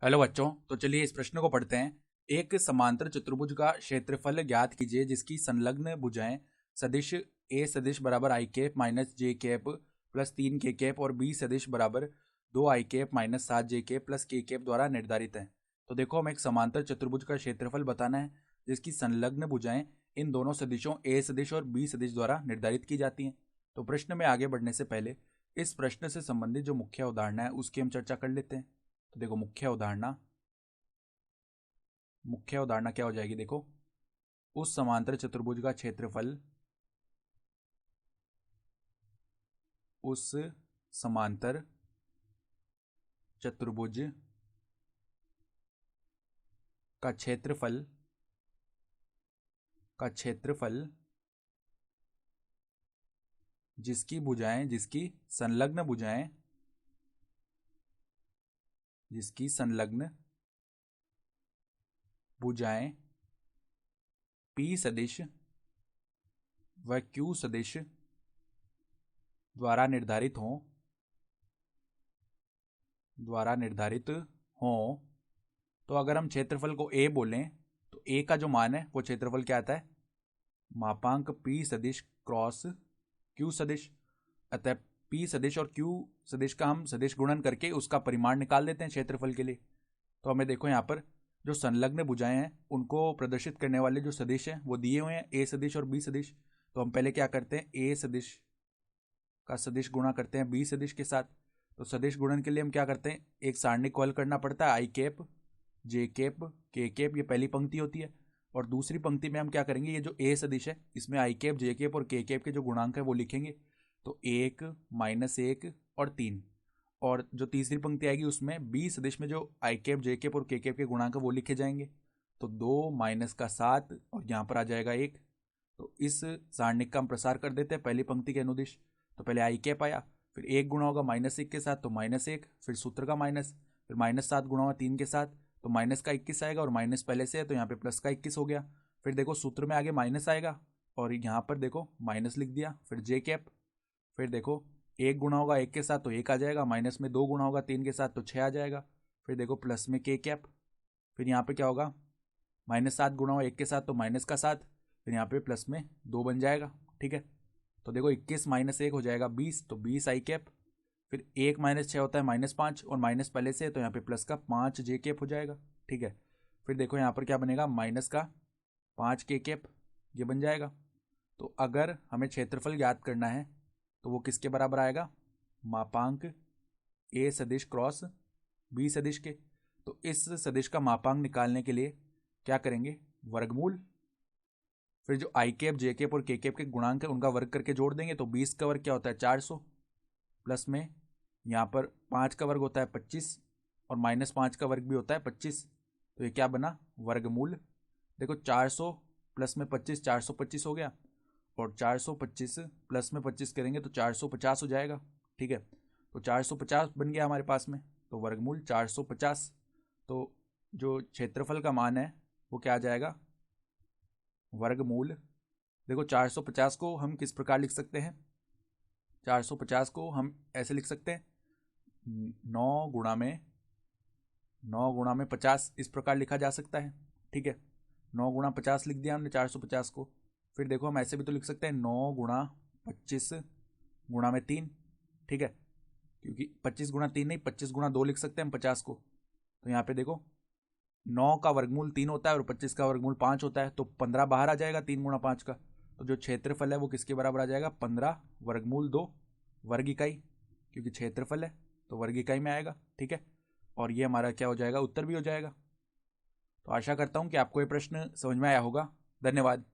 Hello बच्चों, तो चलिए इस प्रश्न को पढ़ते हैं। एक समांतर चतुर्भुज का क्षेत्रफल ज्ञात कीजिए जिसकी संलग्न भुजाएं सदिश ए सदिश बराबर आई कैप माइनस जे कैप प्लस 3 के कैप और बी सदिश बराबर 2 आई कैप माइनस 7 जे कैप प्लस के कैप द्वारा निर्धारित हैं। तो देखो, हमें एक समांतर चतुर्भुज का क्षेत्रफल बताना है जिसकी संलग्न भुजाएं इन दोनों सदिशों ए सदिश और बी सदिश द्वारा निर्धारित की जाती हैं। तो प्रश्न में आगे बढ़ने से पहले इस प्रश्न से संबंधित जो मुख्य उदाहरण है उसकी हम चर्चा कर लेते हैं। तो देखो, मुख्य अवधारणा क्या हो जाएगी। देखो, उस समांतर चतुर्भुज का क्षेत्रफल उस समांतर चतुर्भुज का क्षेत्रफल जिसकी संलग्न भुजाएं P सदिश व Q सदिश द्वारा निर्धारित हों। तो अगर हम क्षेत्रफल को A बोलें तो A का जो मान है वो क्षेत्रफल क्या आता है, मापांक P सदिश क्रॉस Q सदिश। अतः P सदिश और Q सदिश का हम सदिश गुणन करके उसका परिमाण निकाल देते हैं क्षेत्रफल के लिए। तो हमें देखो, यहाँ पर जो संलग्न भुजाएं हैं उनको प्रदर्शित करने वाले जो सदिश हैं वो दिए हुए हैं, A सदिश और B सदिश। तो हम पहले क्या करते हैं, A सदिश का सदिश गुणा करते हैं B सदिश के साथ। तो सदिश गुणन के लिए हम क्या करते हैं, एक सारणी को हल करना पड़ता है। आई कैप, जे कैप, के कैप, ये पहली पंक्ति होती है। और दूसरी पंक्ति में हम क्या करेंगे, ये जो A सदिश है इसमें आई कैप, जे कैप और के कैप के जो गुणांक है वो लिखेंगे। तो 1, -1 और 3। और जो तीसरी पंक्ति आएगी उसमें बी सदिश में जो आई कैप, जे कैप और के कैप के गुणांक वो लिखे जाएंगे। तो 2 माइनस का 7 और यहाँ पर आ जाएगा 1। तो इस सारणिक का हम प्रसार कर देते हैं पहली पंक्ति के अनुदिश। तो पहले आई कैप आया, फिर 1 गुणा होगा -1 के साथ तो -1, फिर सूत्र का माइनस, फिर -7 गुणा होगा 3 के साथ तो माइनस का 21 आएगा और माइनस पहले से है तो यहाँ पे प्लस का 21 हो गया। फिर देखो सूत्र में आगे माइनस आएगा और यहाँ पर देखो माइनस लिख दिया। फिर जे कैप, फिर देखो 1 गुणा होगा 1 के साथ तो 1 आ जाएगा, माइनस में 2 गुणा होगा 3 के साथ तो 6 आ जाएगा। फिर देखो प्लस में के कैप, फिर यहाँ पे क्या होगा, -7 गुणा होगा 1 के साथ तो माइनस का 7, फिर यहाँ पे प्लस में 2 बन जाएगा। ठीक है, तो देखो 21 - 1 हो जाएगा 20, तो 20 आई कैप। फिर 1 - 6 होता है -5 और माइनस पहले से तो यहाँ पे प्लस का 5 जे कैप हो जाएगा। ठीक है, फिर देखो यहाँ पर क्या बनेगा, माइनस का 5 के कैप, ये बन जाएगा। तो अगर हमें क्षेत्रफल ज्ञात करना है तो वो किसके बराबर आएगा, मापांक A सदिश क्रॉस B सदिश के। तो इस सदिश का मापांक निकालने के लिए क्या करेंगे, वर्गमूल, फिर जो आई कैप, जे कैप और के कैप के गुणांक है उनका वर्ग करके जोड़ देंगे। तो 20 का वर्ग क्या होता है 400, प्लस में यहाँ पर 5 का वर्ग होता है 25 और -5 का वर्ग भी होता है 25। तो ये क्या बना, वर्गमूल। देखो 400 प्लस में 25 425 हो गया और 425 प्लस में 25 करेंगे तो 450 हो जाएगा। ठीक है, तो 450 बन गया हमारे पास में, तो वर्गमूल 450। तो जो क्षेत्रफल का मान है वो क्या आ जाएगा, वर्गमूल। देखो 450 को हम किस प्रकार लिख सकते हैं, 450 को हम ऐसे लिख सकते हैं, 9 गुणा में 50 इस प्रकार लिखा जा सकता है। ठीक है, 9 गुणा 50 लिख दिया हमने 450 को। फिर देखो हम ऐसे भी तो लिख सकते हैं 9 गुणा 25 गुणा में 3। ठीक है, क्योंकि 25 गुणा 3 नहीं, 25 गुणा 2 लिख सकते हैं हम 50 को। तो यहाँ पे देखो 9 का वर्गमूल 3 होता है और 25 का वर्गमूल 5 होता है, तो 15 बाहर आ जाएगा 3 गुणा 5 का। तो जो क्षेत्रफल है वो किसके बराबर आ जाएगा, 15 वर्गमूल 2 वर्ग इकाई, क्योंकि क्षेत्रफल है तो वर्ग इकाई में आएगा। ठीक है, और ये हमारा क्या हो जाएगा, उत्तर भी हो जाएगा। तो आशा करता हूँ कि आपको ये प्रश्न समझ में आया होगा। धन्यवाद।